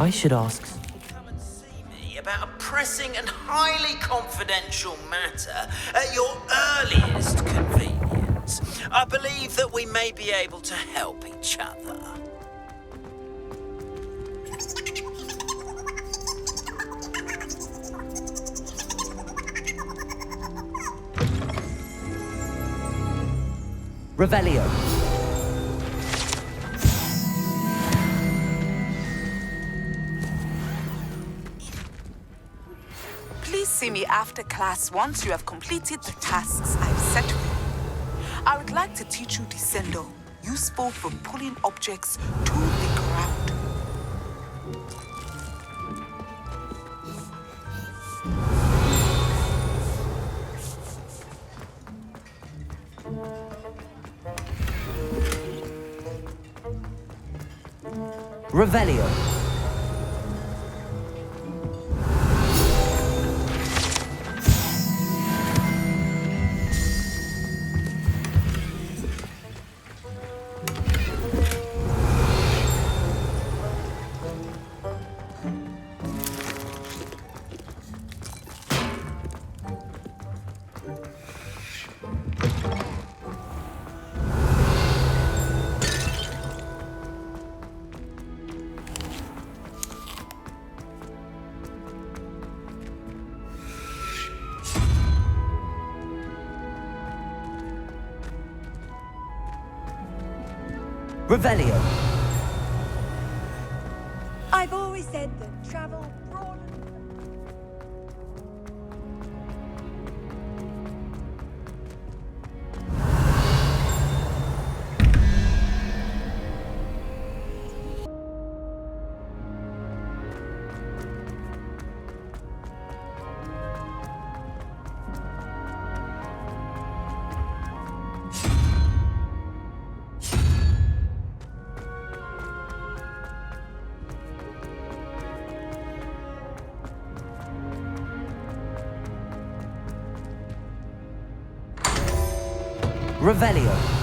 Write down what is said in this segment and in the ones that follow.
I should ask. Come and see me about a pressing and highly confidential matter at your earliest convenience. I believe that we may be able to help each other. Revelio. Please see me after class once you have completed the tasks I've set for you. I would like to teach you Descendo, useful for pulling objects to the ground. Revelio. Revelio. I've always said that travel broadens. Revelio.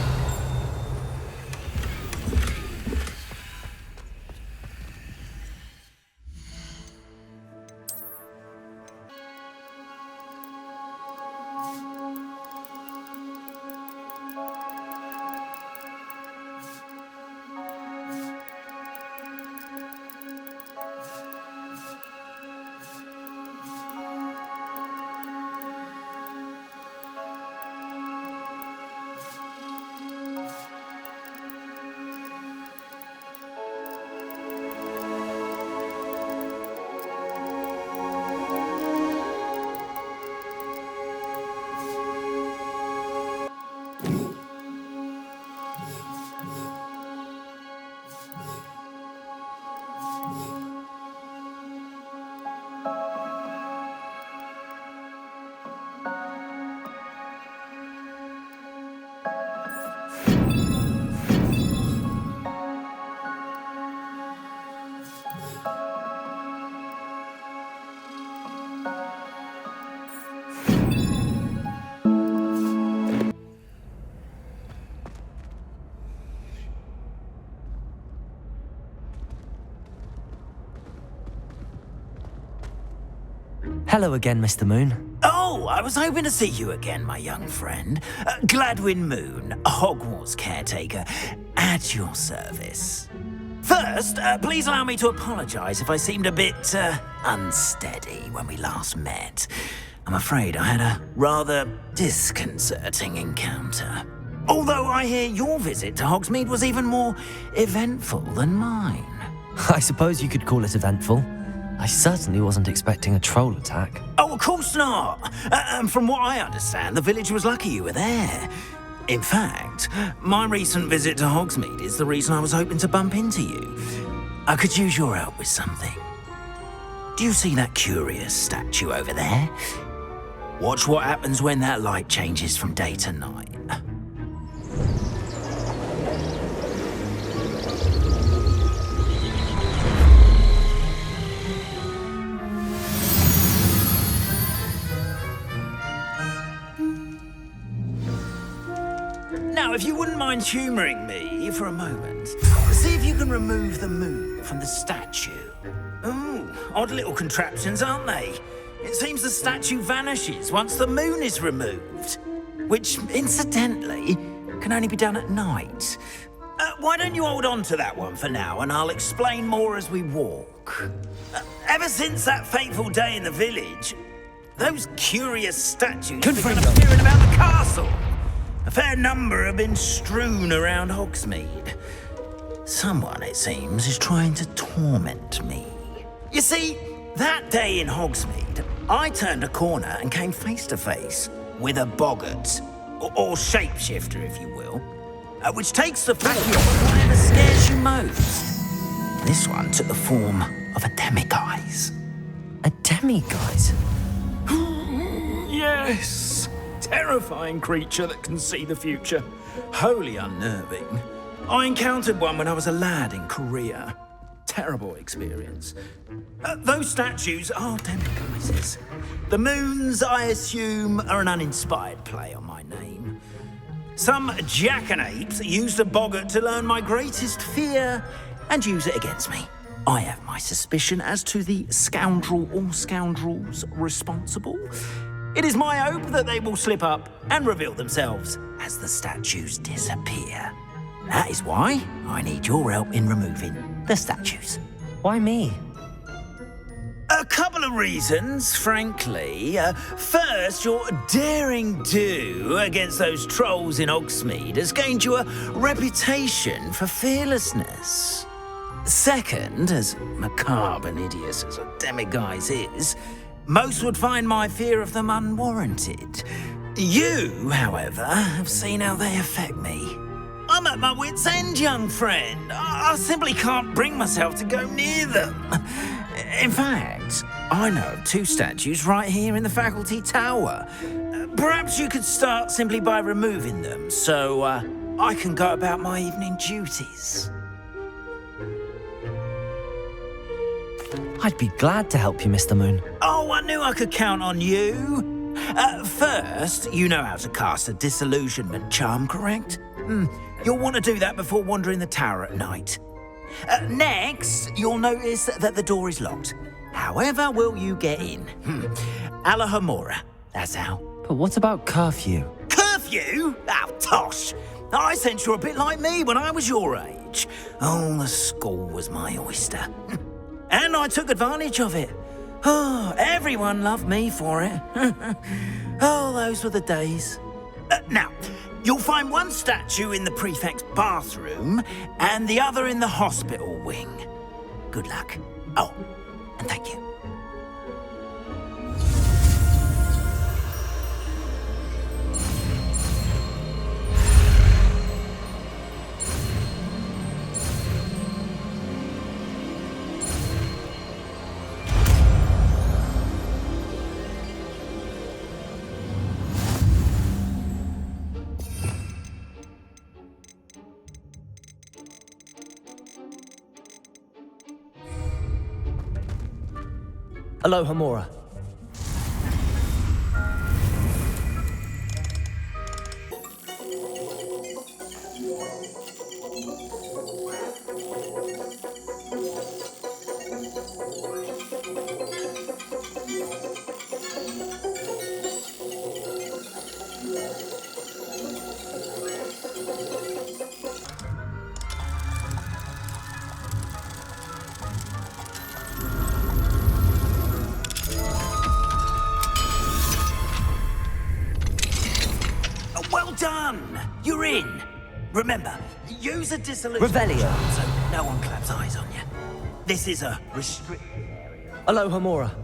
Hello again, Mr. Moon. Oh, I was hoping to see you again, my young friend. Gladwin Moon, Hogwarts caretaker, at your service. First, please allow me to apologize if I seemed a bit unsteady when we last met. I'm afraid I had a rather disconcerting encounter. Although I hear your visit to Hogsmeade was even more eventful than mine. I suppose you could call it eventful. I certainly wasn't expecting a troll attack. Oh, of course not. From what I understand, the village was lucky you were there. In fact, my recent visit to Hogsmeade is the reason I was hoping to bump into you. I could use your help with something. Do you see that curious statue over there? Watch what happens when that light changes from day to night. Now, if you wouldn't mind humoring me for a moment, see if you can remove the moon from the statue. Ooh, odd little contraptions, aren't they? It seems the statue vanishes once the moon is removed, which, incidentally, can only be done at night. Why don't you hold on to that one for now, and I'll explain more as we walk. Ever since that fateful day in the village, those curious statues have begun appearing about the castle. A fair number have been strewn around Hogsmeade. Someone, it seems, is trying to torment me. You see, that day in Hogsmeade, I turned a corner and came face to face with a boggart, or shapeshifter, if you will, which takes the form of whatever scares you most. This one took the form of a demiguise. A demiguise? Yes! Terrifying creature that can see the future. Wholly unnerving. I encountered one when I was a lad in Korea. Terrible experience. Those statues are demiguises. The moons, I assume, are an uninspired play on my name. Some jackanapes used a boggart to learn my greatest fear and use it against me. I have my suspicion as to the scoundrel or scoundrels responsible. It is my hope that they will slip up and reveal themselves as the statues disappear. That is why I need your help in removing the statues. Why me? A couple of reasons, frankly. First, your daring do against those trolls in Hogsmeade has gained you a reputation for fearlessness. Second, as macabre and hideous as a demiguise is, most would find my fear of them unwarranted. You, however, have seen how they affect me. I'm at my wit's end, young friend. I simply can't bring myself to go near them. In fact, I know of two statues right here in the faculty tower. Perhaps you could start simply by removing them, so I can go about my evening duties. I'd be glad to help you, Mr. Moon. Oh, I knew I could count on you. First, you know how to cast a disillusionment charm, correct? You'll want to do that before wandering the tower at night. Next, you'll notice that the door is locked. However will you get in? Alahomora, that's how. But what about curfew? Curfew? Oh, tosh. I sense you're a bit like me when I was your age. Oh, the school was my oyster. And I took advantage of it. Oh, everyone loved me for it. Oh, those were the days. Now, you'll find one statue in the prefect's bathroom and the other in the hospital wing. Good luck. Oh, and thank you. Aloha, Mora. Well done! You're in. Remember, use a disillusionment Revelio. charm so no one claps eyes on you. This is a restricted area. Aloha, Mora.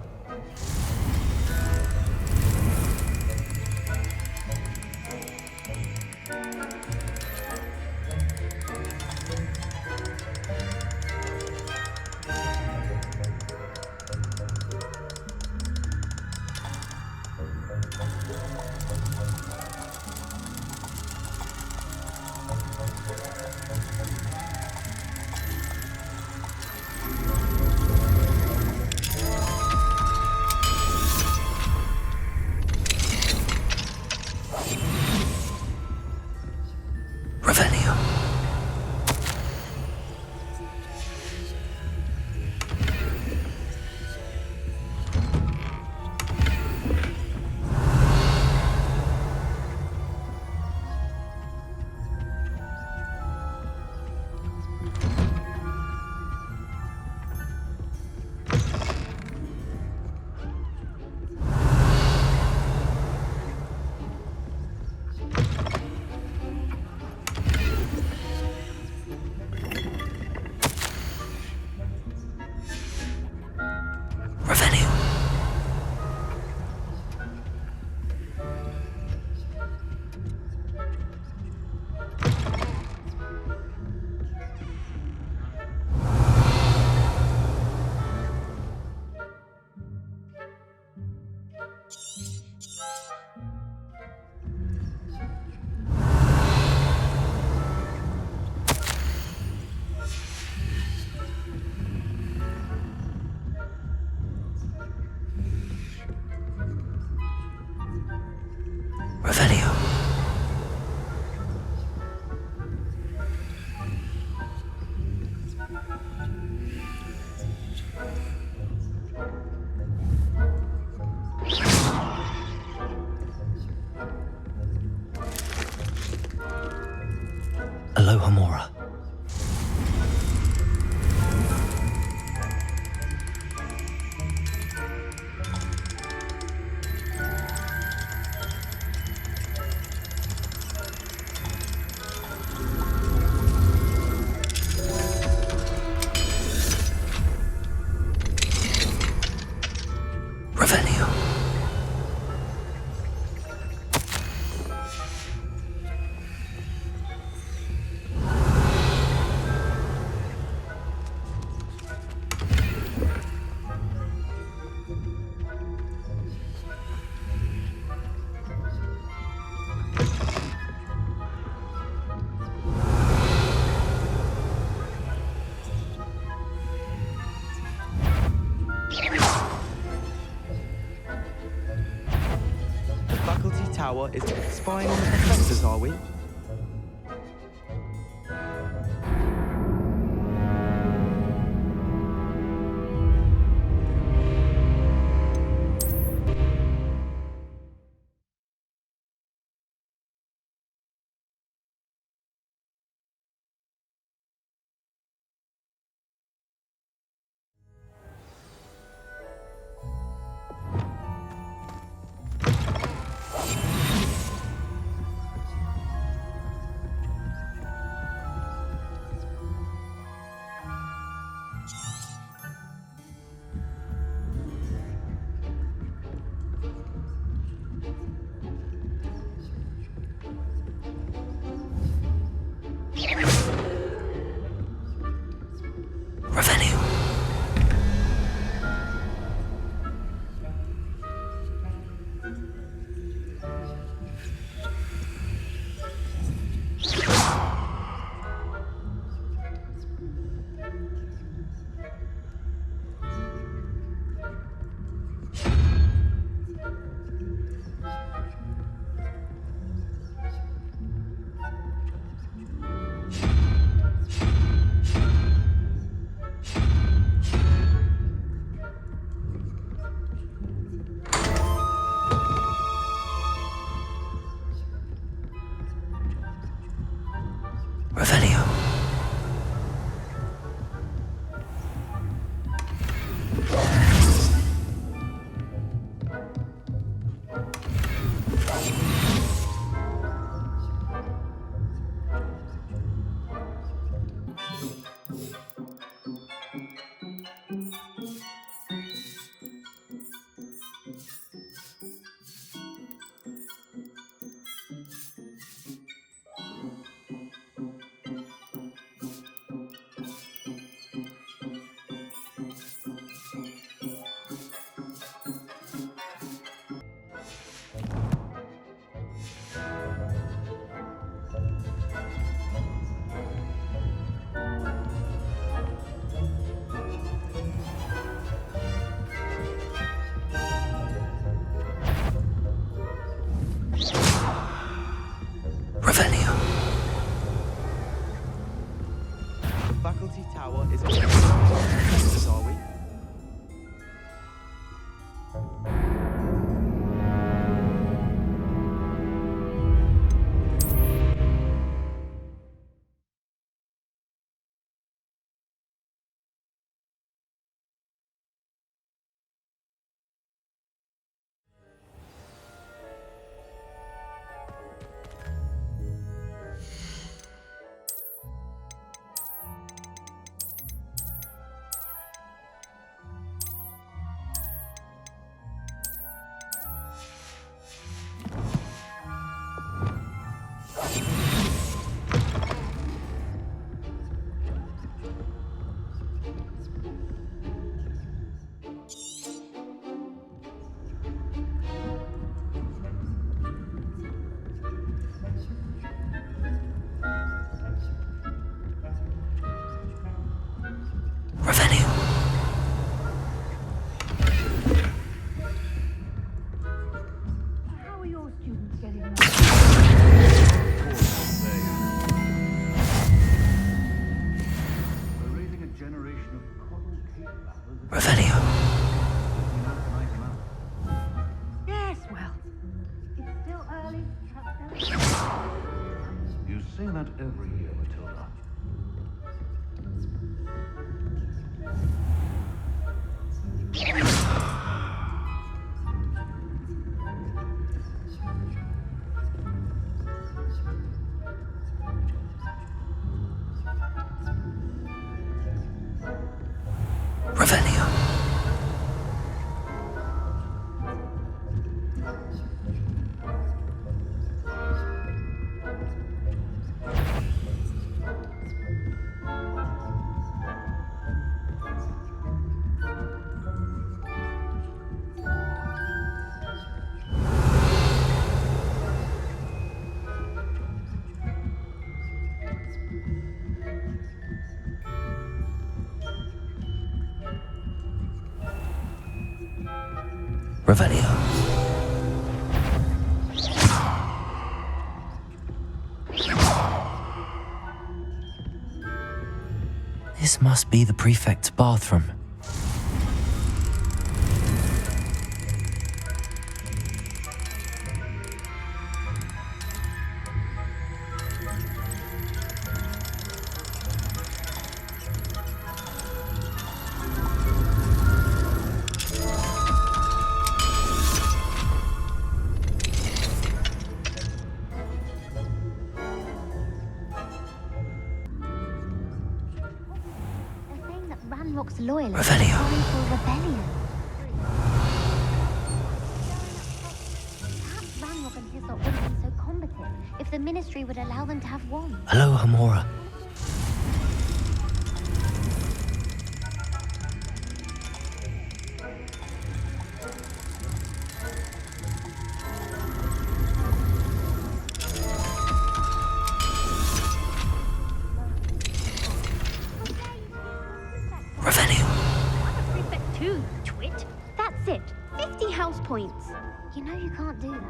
Aloha Mora. Revelio. The faculty tower is spying on the professors, are we? Revelio. Revelio. say that every year, Matilda. Revelio. Revelio. This must be the prefect's bathroom. They're saying that Ranrock's loyalists are Revelio. calling for a rebellion. Perhaps Ranrock and Hyssop wouldn't be so combative if the Ministry would allow them to have one. Hello, Hamora. Revelio. I'm a prefect too, you twit. That's it. 50 house points. You know you can't do that.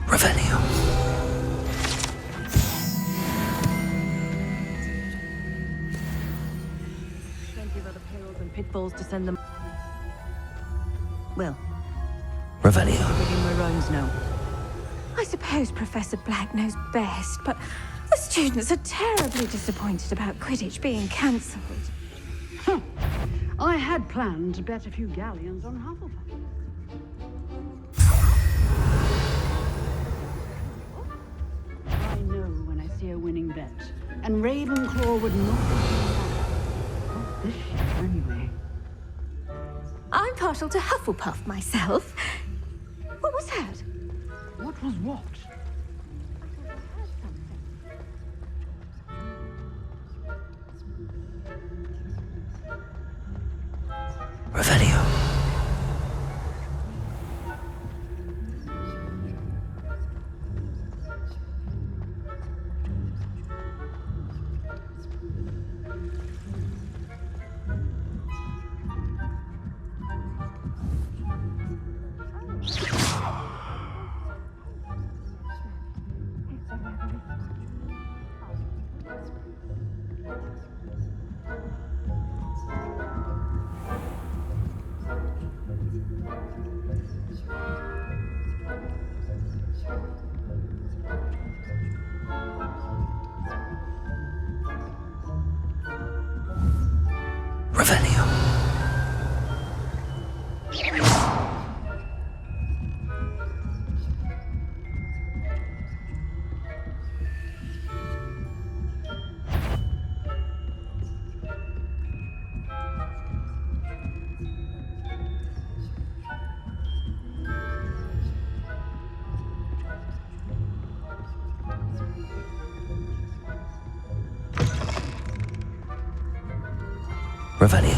Revelio. Plenty of other perils and pitfalls to send them. Well, Revelio. begin my rhymes now. I suppose Professor Black knows best, but the students are terribly disappointed about Quidditch being cancelled. I had planned to bet a few galleons on Hufflepuff. I know when I see a winning bet, and Ravenclaw would not be that. Not this year, anyway. I'm partial to Hufflepuff myself. What was that? What was what? Revelio. Revelio.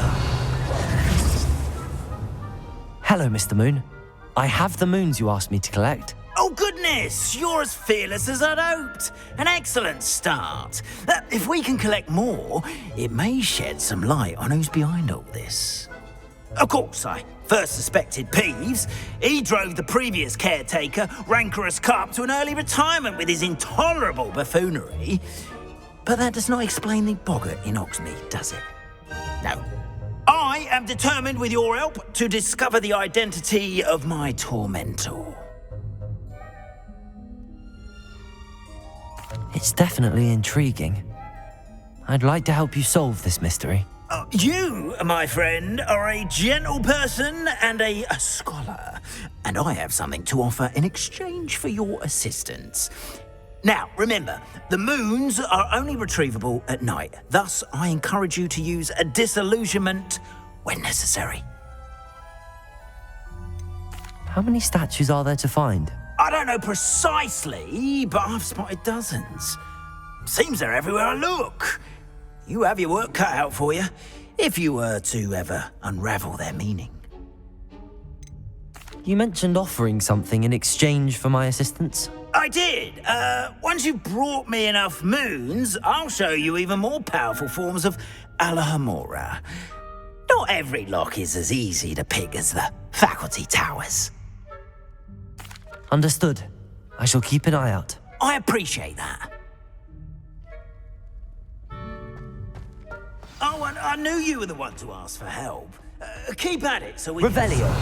Hello, Mr. Moon. I have the moons you asked me to collect. Oh, goodness! You're as fearless as I'd hoped. An excellent start. If we can collect more, it may shed some light on who's behind all this. Of course, I first suspected Peeves. He drove the previous caretaker, rancorous Carp, to an early retirement with his intolerable buffoonery. But that does not explain the boggart in Oxmead, does it? No. I am determined, with your help, to discover the identity of my tormentor. It's definitely intriguing. I'd like to help you solve this mystery. You, my friend, are a gentle person and a scholar, and I have something to offer in exchange for your assistance. Now, remember, the moons are only retrievable at night. Thus, I encourage you to use a disillusionment when necessary. How many statues are there to find? I don't know precisely, but I've spotted dozens. Seems they're everywhere I look. You have your work cut out for you, if you were to ever unravel their meaning. You mentioned offering something in exchange for my assistance? I did. Once you've brought me enough moons, I'll show you even more powerful forms of Alohomora. Not every lock is as easy to pick as the faculty towers. Understood. I shall keep an eye out. I appreciate that. Oh, and I knew you were the one to ask for help. Keep at it so we Revelio.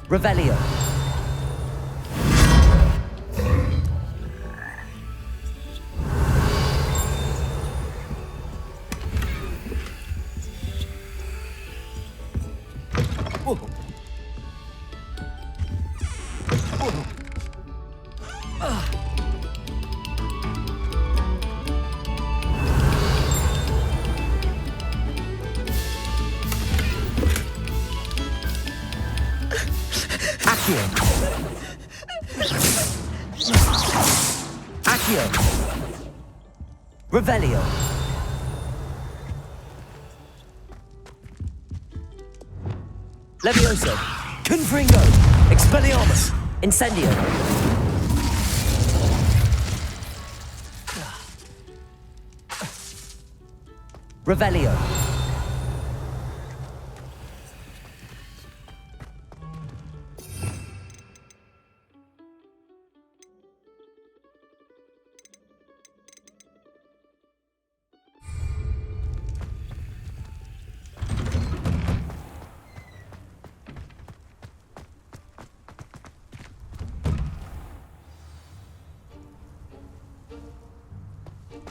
Revelio. Accio. Revelio. Levioso. Confringo. Expelliarmus. Incendio. Revelio.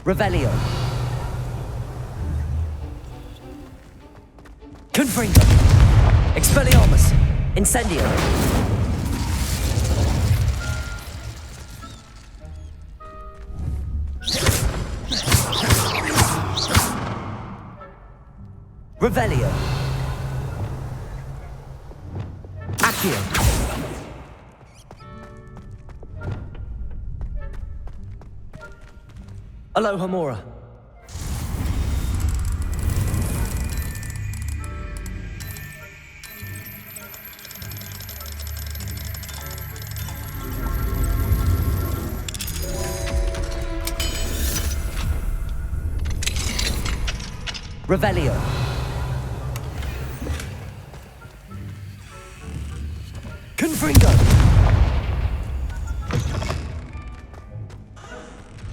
Revelio. Confringo. Expelliarmus. Incendio. Revelio. Accio. Alohomora. Revelio. Confringo.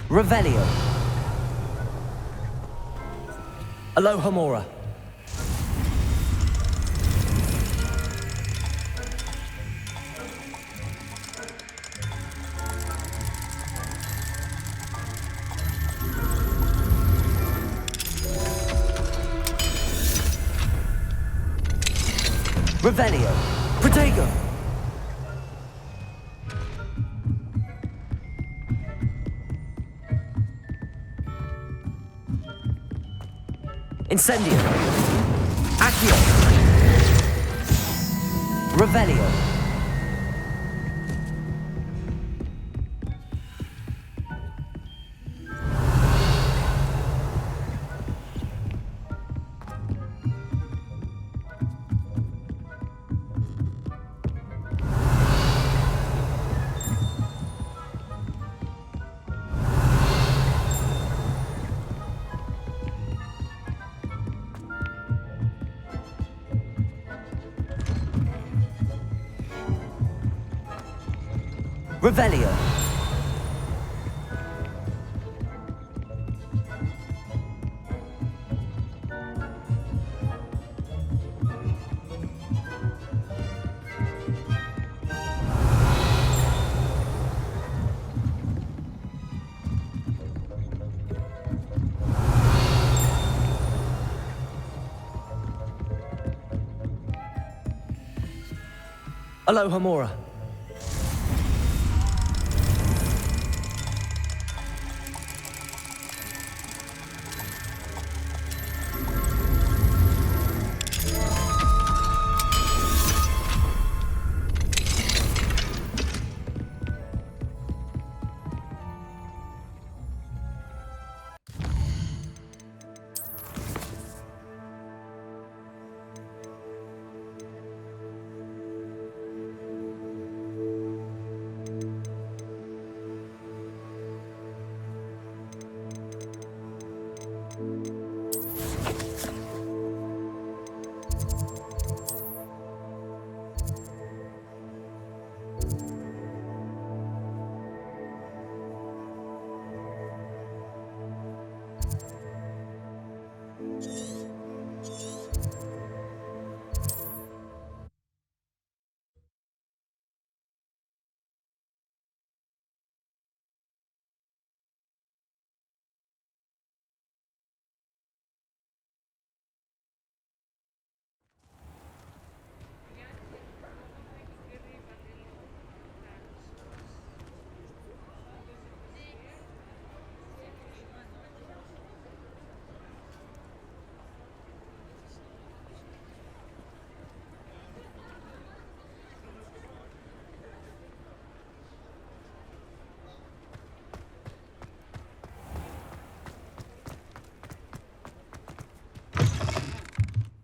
Revelio. Alohomora. Revelio. Protego. Incendio. Accio. Revelio. Revelio. Aloha Mora.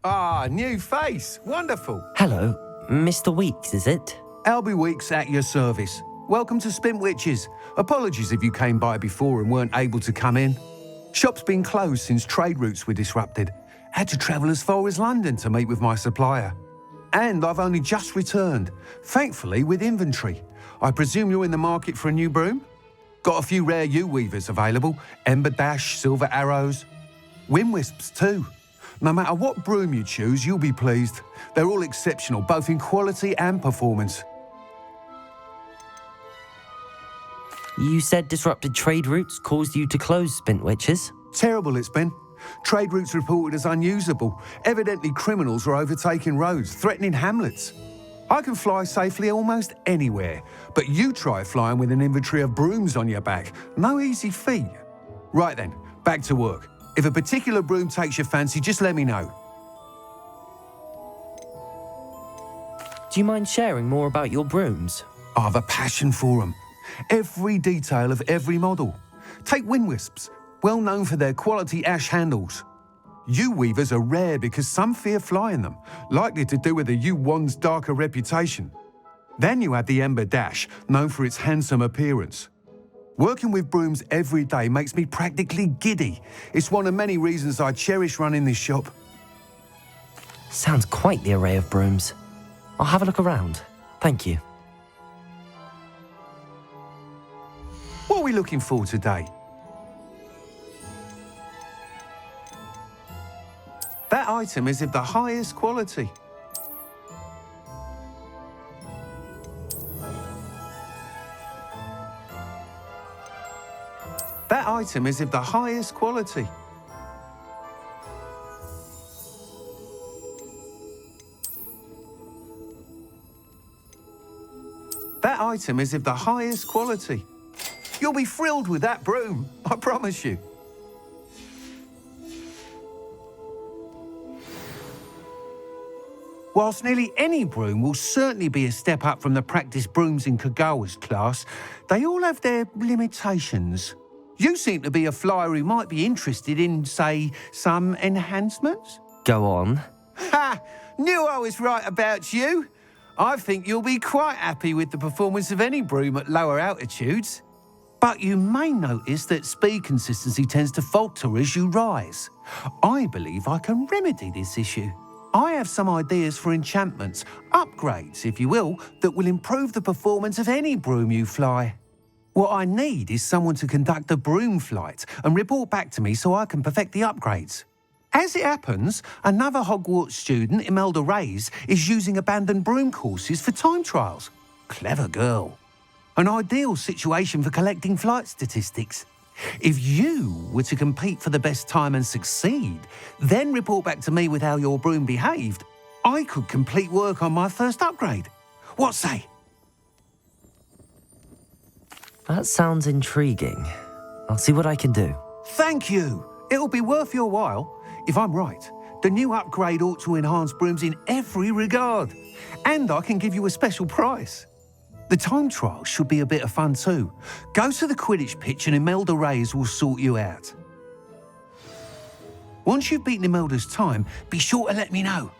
Ah, new face. Wonderful. Hello, Mr. Weeks, is it? Albie Weeks at your service. Welcome to Spintwitches. Apologies if you came by before and weren't able to come in. Shop's been closed since trade routes were disrupted. Had to travel as far as London to meet with my supplier. And I've only just returned, thankfully with inventory. I presume you're in the market for a new broom? Got a few rare U-weavers available. Ember Dash, Silver Arrows. Wind Wisps too. No matter what broom you choose, you'll be pleased. They're all exceptional, both in quality and performance. You said disrupted trade routes caused you to close Spintwitches? Terrible it's been. Trade routes reported as unusable. Evidently criminals were overtaking roads, threatening hamlets. I can fly safely almost anywhere, but you try flying with an inventory of brooms on your back. No easy feat. Right then, back to work. If a particular broom takes your fancy, just let me know. Do you mind sharing more about your brooms? I have a passion for them. Every detail of every model. Take Wind Wisps, well known for their quality ash handles. U-weavers are rare because some fear flying them, likely to do with the U-wand's darker reputation. Then you have the Ember Dash, known for its handsome appearance. Working with brooms every day makes me practically giddy. It's one of many reasons I cherish running this shop. Sounds quite the array of brooms. I'll have a look around. Thank you. What are we looking for today? That item is of the highest quality. That item is of the highest quality. item is of the highest quality. You'll be thrilled with that broom, I promise you. Whilst nearly any broom will certainly be a step up from the practice brooms in Kagawa's class, they all have their limitations. You seem to be a flyer who might be interested in, say, some enhancements? Go on. Ha! Knew I was right about you. I think you'll be quite happy with the performance of any broom at lower altitudes. But you may notice that speed consistency tends to falter as you rise. I believe I can remedy this issue. I have some ideas for enchantments, upgrades, if you will, that will improve the performance of any broom you fly. What I need is someone to conduct a broom flight and report back to me so I can perfect the upgrades. As it happens, another Hogwarts student, Imelda Reyes, is using abandoned broom courses for time trials. Clever girl. An ideal situation for collecting flight statistics. If you were to compete for the best time and succeed, then report back to me with how your broom behaved, I could complete work on my first upgrade. What say? That sounds intriguing. I'll see what I can do. Thank you. It'll be worth your while. If I'm right, the new upgrade ought to enhance brooms in every regard. And I can give you a special price. The time trial should be a bit of fun too. Go to the Quidditch pitch and Imelda Reyes will sort you out. Once you've beaten Imelda's time, be sure to let me know.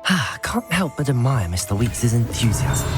I can't help but admire Mr. Weeks' enthusiasm.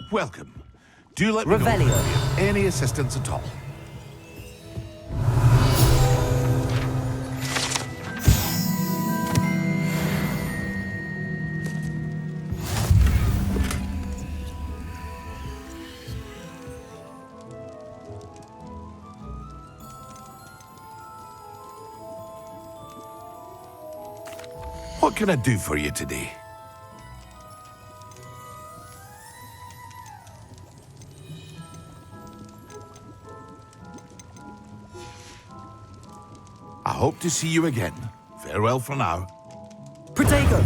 Welcome. Do let me know if you need any assistance at all. What can I do for you today? I hope to see you again. Farewell for now. Protego!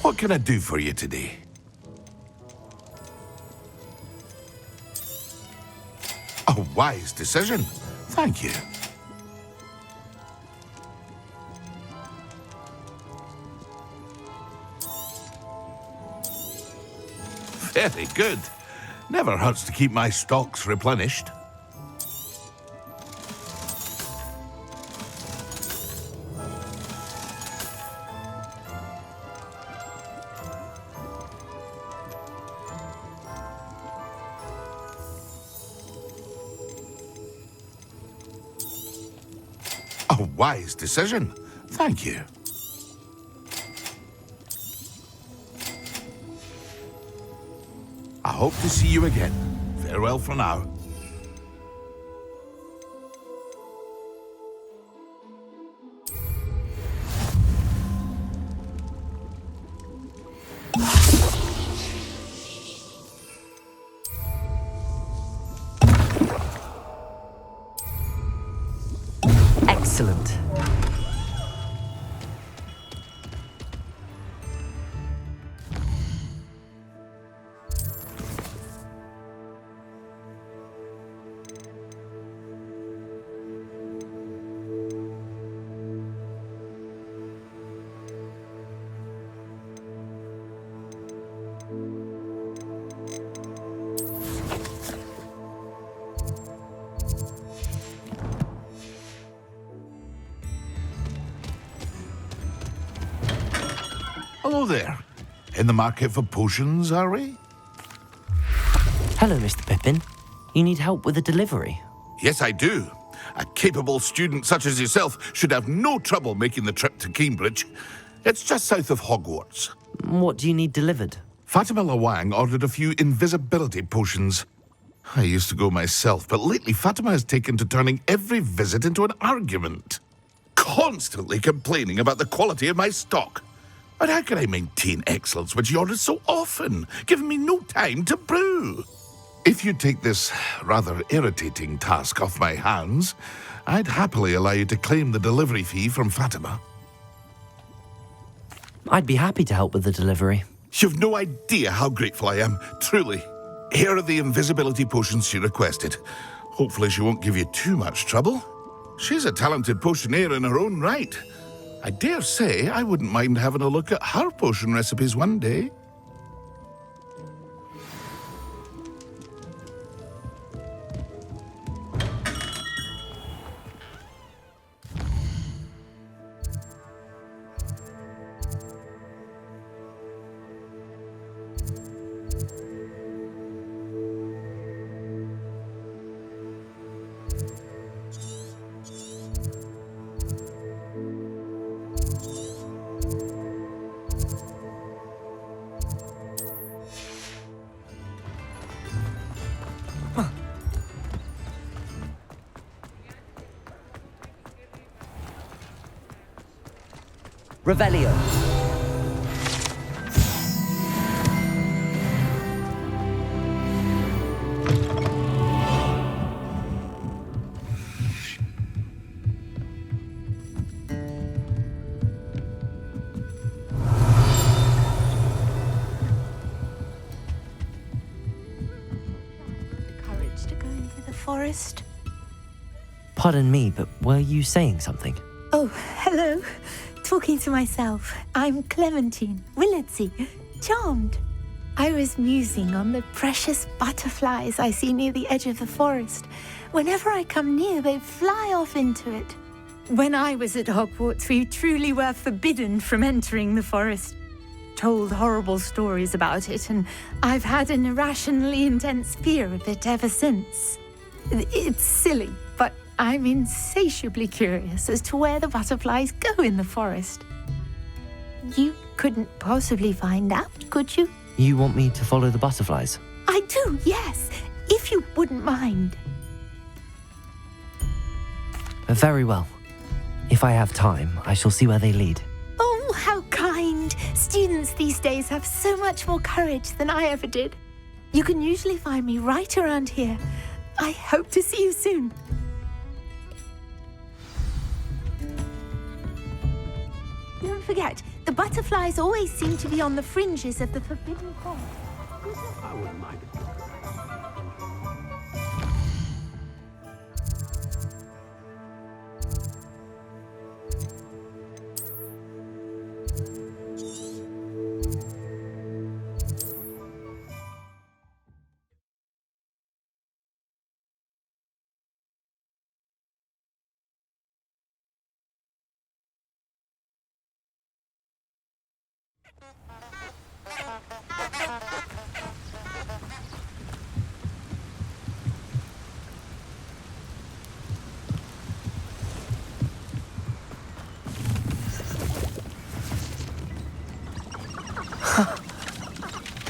What can I do for you today? A wise decision. Thank you. Very good. Never hurts to keep my stocks replenished. A wise decision. Thank you. I hope to see you again. Farewell for now. Excellent. Hello there. In the market for potions, are we? Hello, Mr. Pippin. You need help with a delivery? Yes, I do. A capable student such as yourself should have no trouble making the trip to Cambridge. It's just south of Hogwarts. What do you need delivered? Fatima Lawang ordered a few invisibility potions. I used to go myself, but lately Fatima has taken to turning every visit into an argument. Constantly complaining about the quality of my stock. But how can I maintain excellence when she orders so often, giving me no time to brew? If you take this rather irritating task off my hands, I'd happily allow you to claim the delivery fee from Fatima. I'd be happy to help with the delivery. You've no idea how grateful I am, truly. Here are the invisibility potions she requested. Hopefully she won't give you too much trouble. She's a talented potioneer in her own right. I dare say I wouldn't mind having a look at her potion recipes one day. Revelio. Courage to go into the forest. Pardon me, but were you saying something? Oh, hello. Talking to myself. I'm Clementine Willardsey. Charmed. I was musing on the precious butterflies I see near the edge of the forest. Whenever I come near, they fly off into it. When I was at Hogwarts, we truly were forbidden from entering the forest. Told horrible stories about it, and I've had an irrationally intense fear of it ever since. It's silly, but I'm insatiably curious as to where the butterflies go in the forest. You couldn't possibly find out, could you? You want me to follow the butterflies? I do, yes, if you wouldn't mind. Very well. If I have time, I shall see where they lead. Oh, how kind. Students these days have so much more courage than I ever did. You can usually find me right around here. I hope to see you soon. Don't forget, the butterflies always seem to be on the fringes of the forbidden forest. I wouldn't mind it.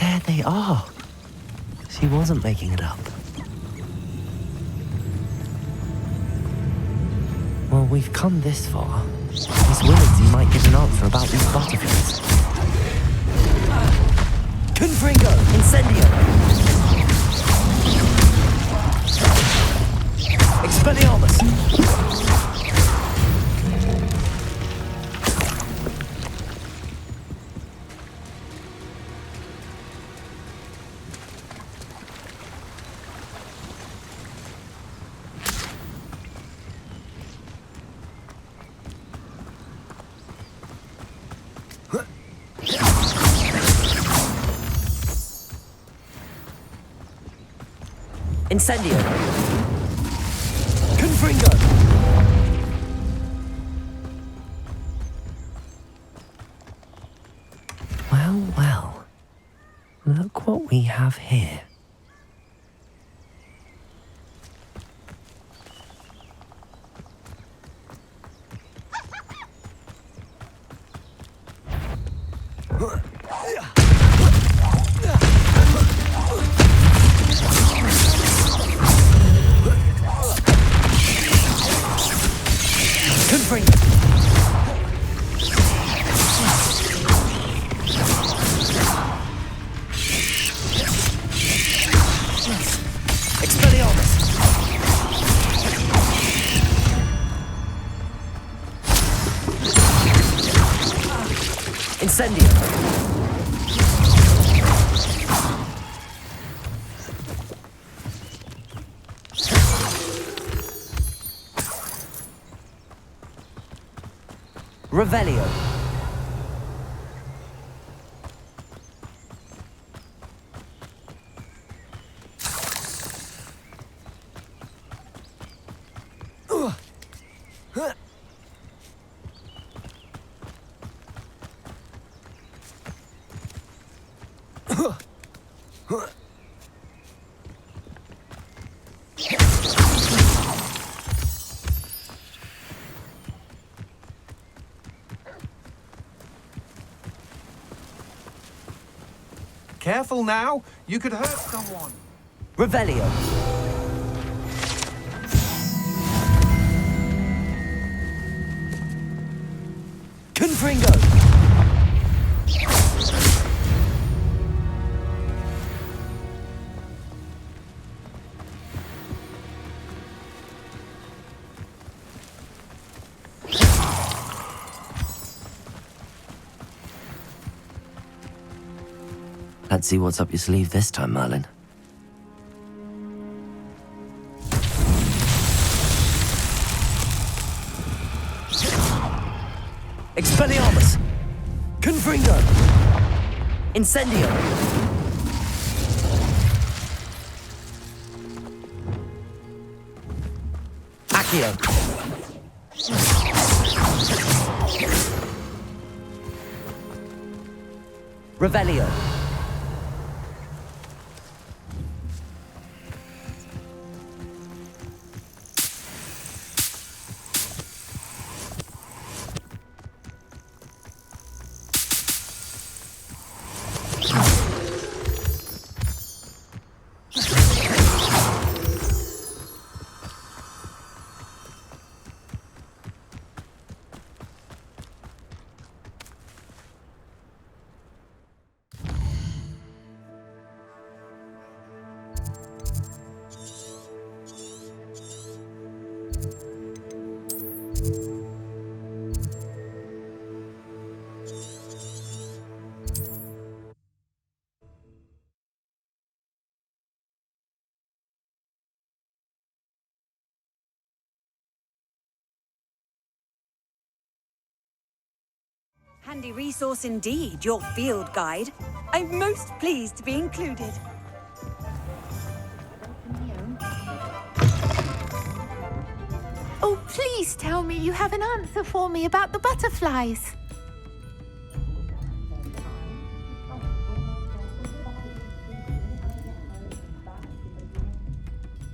There they are. She wasn't making it up. Well, we've come this far. Miss Willardsey might get an answer about these butterflies. Confringo! Incendio! Expelliarmus! Incendio! Confringo! Well, well. Look what we have here. Confringo! Expelliarmus! Incendio! Revelio! Careful now, you could hurt someone. Revelio! Confringo! Let's see what's up your sleeve this time, Merlin. Expelliarmus! Confringo! Incendio! Accio! Revelio! Handy resource indeed, your field guide. I'm most pleased to be included. Oh, please tell me you have an answer for me about the butterflies.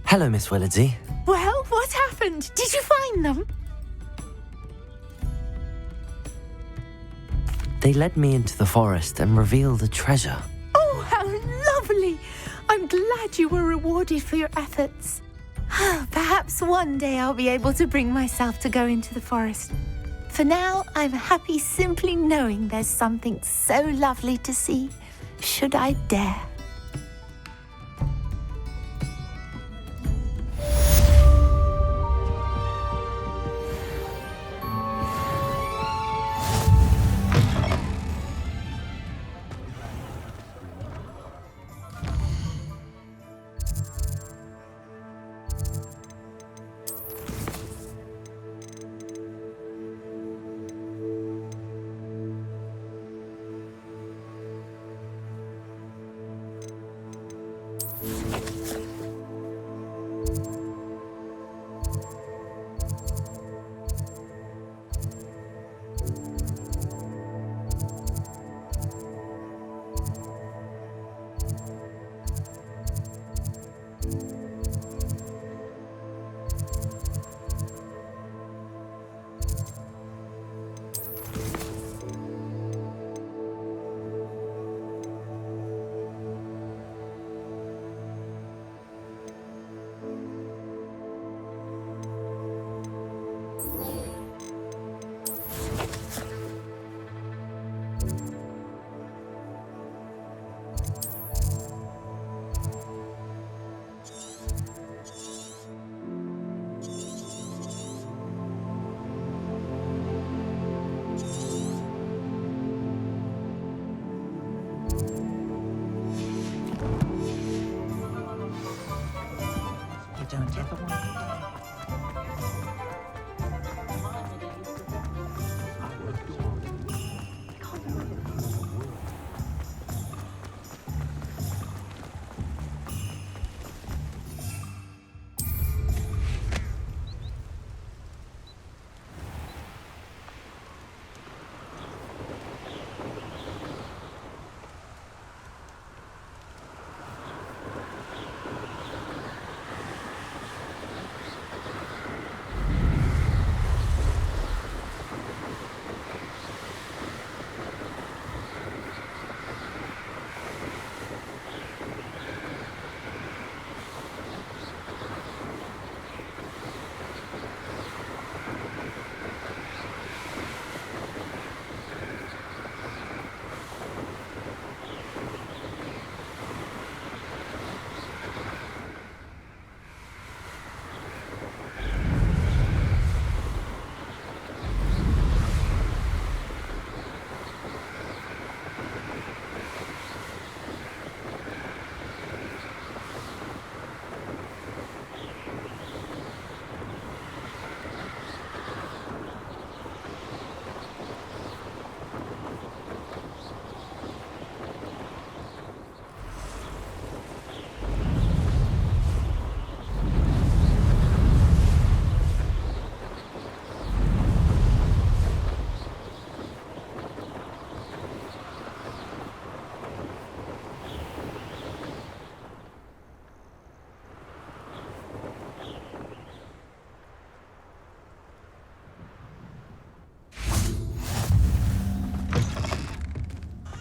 Hello, Miss Willardsy. Well, what happened? Did you find them? They led me into the forest and revealed a treasure. Oh, how lovely! I'm glad you were rewarded for your efforts. Perhaps one day I'll be able to bring myself to go into the forest. For now, I'm happy simply knowing there's something so lovely to see, should I dare.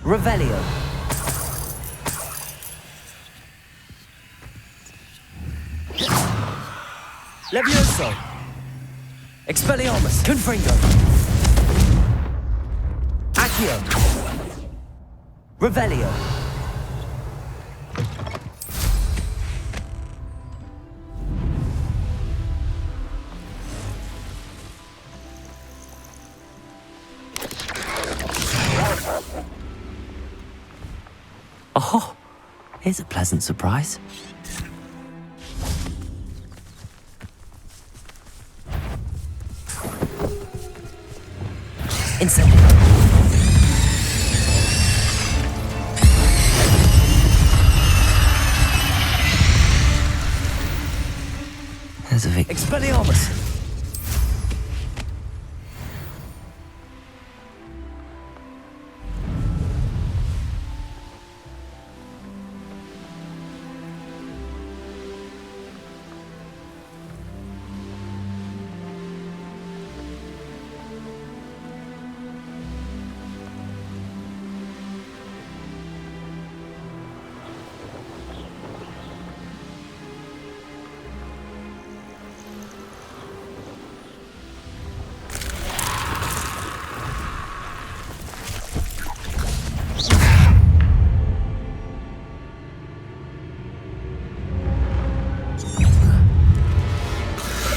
Revelio. Levioso. Expelliarmus. Confringo. Accio. Revelio. Oh, here's a pleasant surprise. Incendio. There's a Vic. Expelliarmus.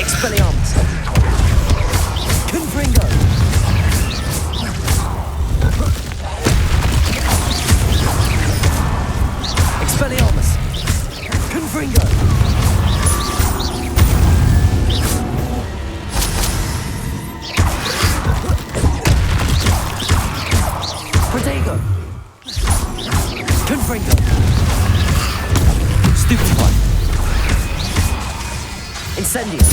Expelliarmus. Confringo. Expelliarmus. Confringo. Protego. Confringo. Stupefy. Incendio.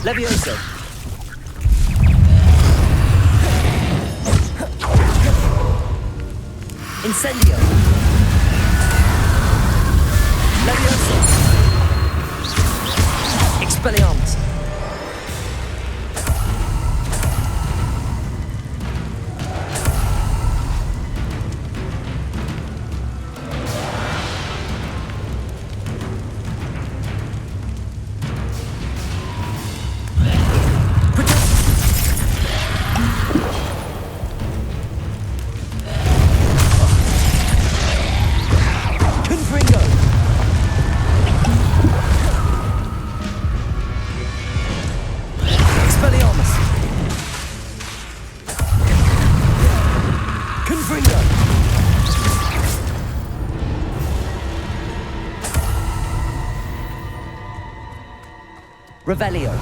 Levioso. Incendio. Levioso. Expelliarmus. Revelio.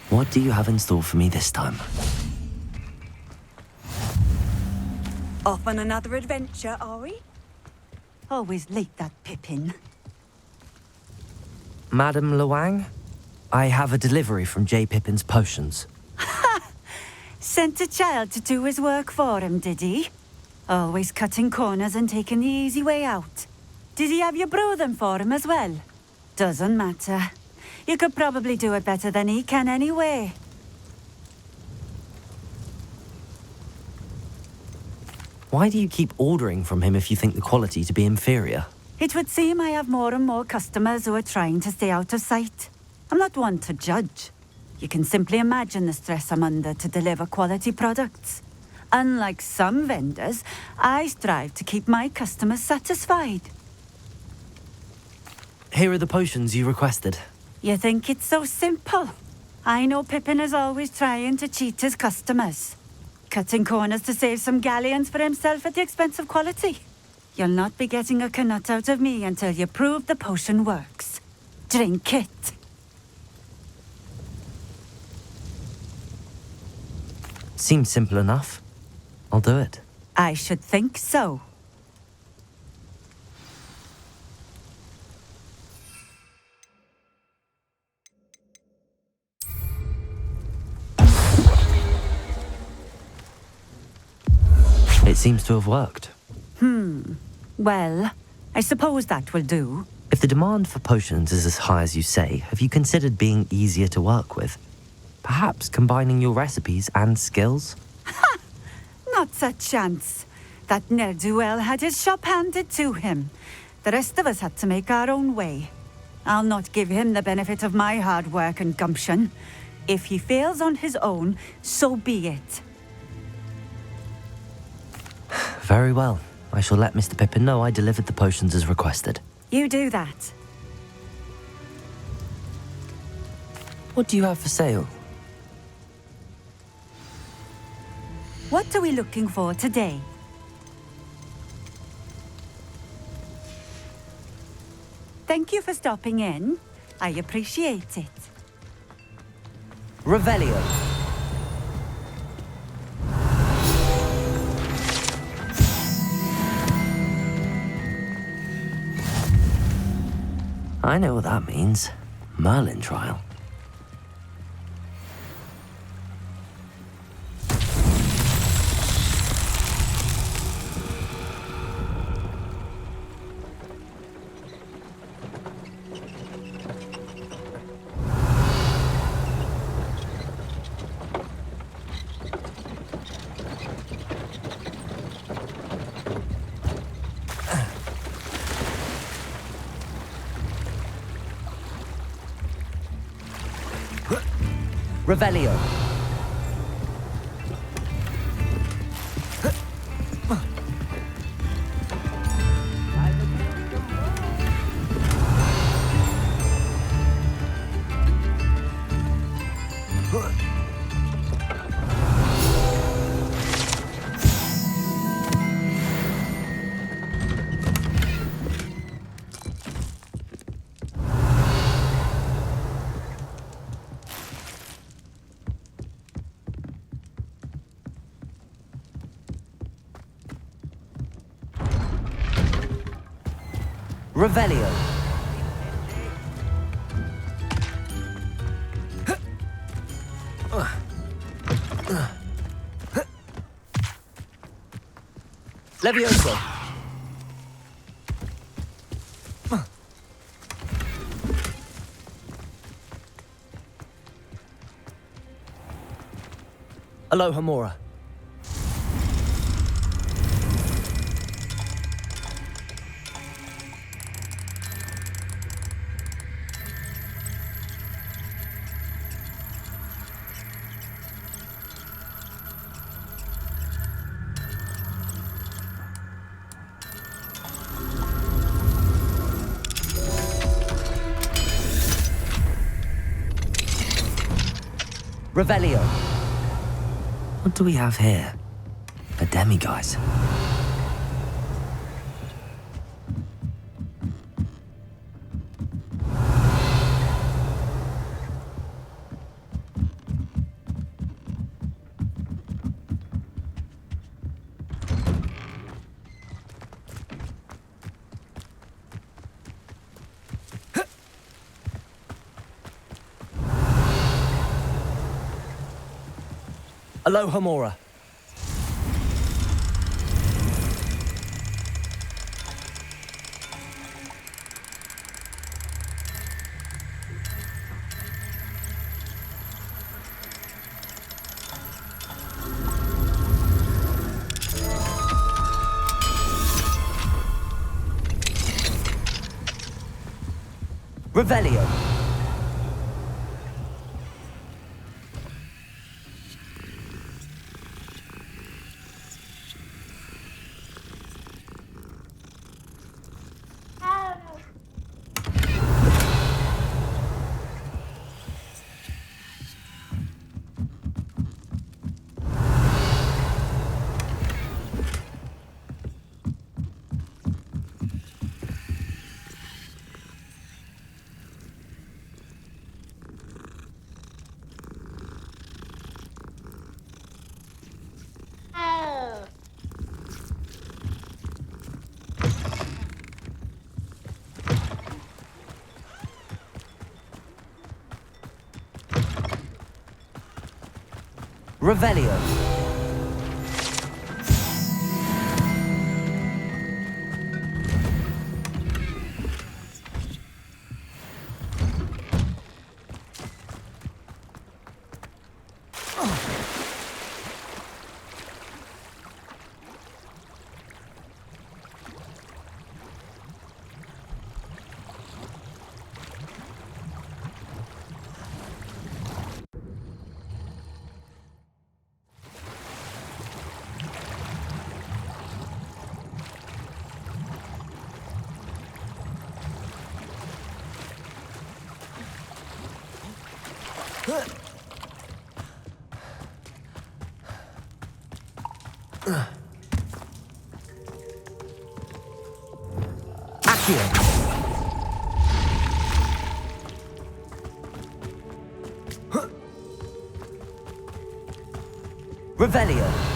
What do you have in store for me this time? Off on another adventure, are we? Always late, that Pippin. Madame Luang? I have a delivery from J. Pippin's Potions. Sent a child to do his work for him, did he? Always cutting corners and taking the easy way out. Did he have you brew them for him as well? Doesn't matter. You could probably do it better than he can anyway. Why do you keep ordering from him if you think the quality to be inferior? It would seem I have more and more customers who are trying to stay out of sight. I'm not one to judge. You can simply imagine the stress I'm under to deliver quality products. Unlike some vendors, I strive to keep my customers satisfied. Here are the potions you requested. You think it's so simple? I know Pippin is always trying to cheat his customers. Cutting corners to save some galleons for himself at the expense of quality. You'll not be getting a canut out of me until you prove the potion works. Drink it. Seems simple enough. I'll do it. I should think so. It seems to have worked. Well, I suppose that will do. If the demand for potions is as high as you say, have you considered being easier to work with? Perhaps combining your recipes and skills? Not a chance. That ne'er-do-well had his shop handed to him. The rest of us had to make our own way. I'll not give him the benefit of my hard work and gumption. If he fails on his own, so be it. Very well. I shall let Mr. Pippin know I delivered the potions as requested. You do that. What do you have for sale? What are we looking for today? Thank you for stopping in. I appreciate it. Revelio. I know what that means. Merlin trial. Revelio. Revelio. Levioso. Aloha Mora. Revelio. What do we have here? A demiguise. Aloha Mora. Revelio. Revelio. Accio. Revelio.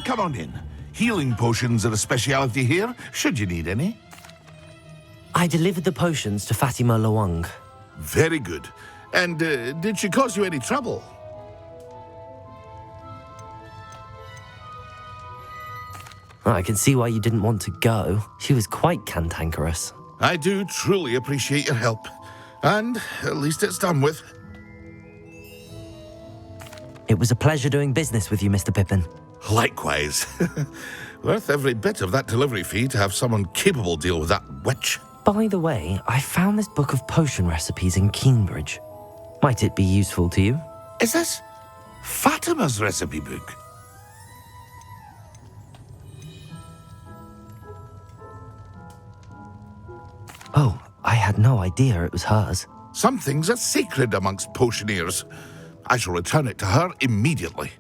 Come on in. Healing potions are a speciality here, should you need any. I delivered the potions to Fatima Lawang. Very good. And did she cause you any trouble? I can see why you didn't want to go. She was quite cantankerous. I do truly appreciate your help. And at least it's done with. It was a pleasure doing business with you, Mr. Pippin. Likewise. Worth every bit of that delivery fee to have someone capable deal with that witch. By the way, I found this book of potion recipes in Cambridge. Might it be useful to you? Is this Fatima's recipe book? Oh, I had no idea it was hers. Some things are sacred amongst potioneers. I shall return it to her immediately.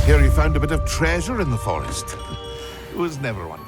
Here you found a bit of treasure in the forest. It was never one